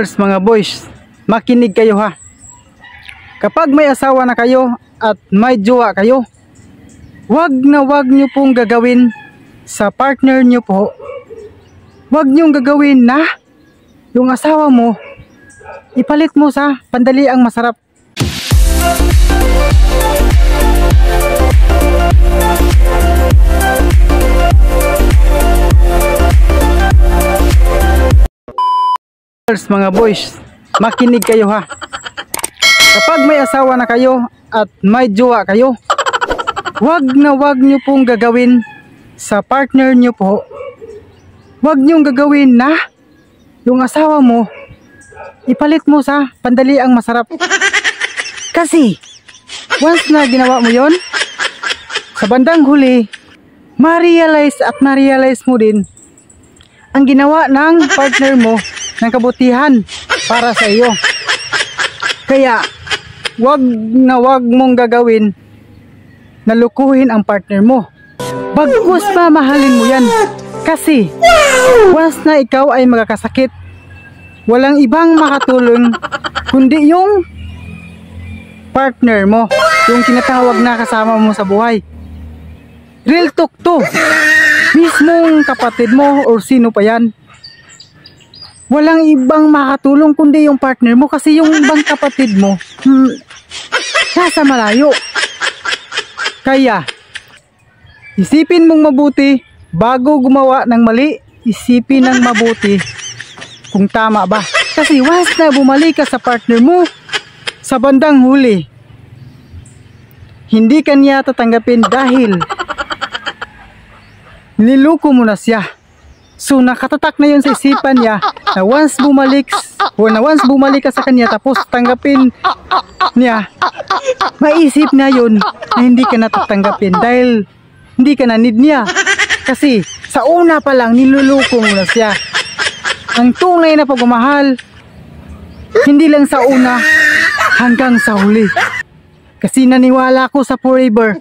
Mga boys, makinig kayo ha. Kapag may asawa na kayo at may jowa kayo, wag nyo pong gagawin sa partner nyo po. Wag nyong gagawin na yung asawa mo ipalit mo sa pandaliang masarap. Mga boys, makinig kayo ha. Kapag may asawa na kayo at may jowa kayo, wag nyo pong gagawin sa partner nyo po. Wag nyong gagawin na yung asawa mo ipalit mo sa pandaliang masarap. Kasi once na ginawa mo yon, sa bandang huli ma-realize mo din ang ginawa ng partner mo ng kabutihan para sa iyo. Kaya wag mong gagawin na lukuhin ang partner mo. Bagkus pa mahalin mo yan. Kasi once na ikaw ay magkakasakit, walang ibang makatulong kundi yung partner mo, yung tinatawag na kasama mo sa buhay. Real talk to. Mismong kapatid mo or sino pa yan, walang ibang makatulong kundi yung partner mo, kasi yung ibang kapatid mo nasa malayo. Kaya isipin mong mabuti bago gumawa ng mali. Isipin ng mabuti kung tama ba, kasi once na bumalik ka sa partner mo, sa bandang huli hindi kanya tatanggapin dahil niloko mo na siya. So nakatatak na yun sa isipan niya na once bumalik ka sa kanya tapos tanggapin niya, maisip na yun na hindi ka natatanggapin dahil hindi ka na need niya. Kasi sa una pa lang niluloko mo na siya. Ang tunay na pagmamahal, hindi lang sa una, hanggang sa huli. Kasi naniwala ko sa forever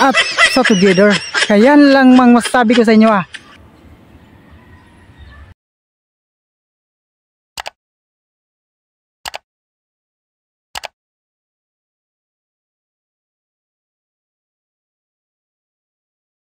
at sa together. Kaya lang mang masasabi ko sa inyo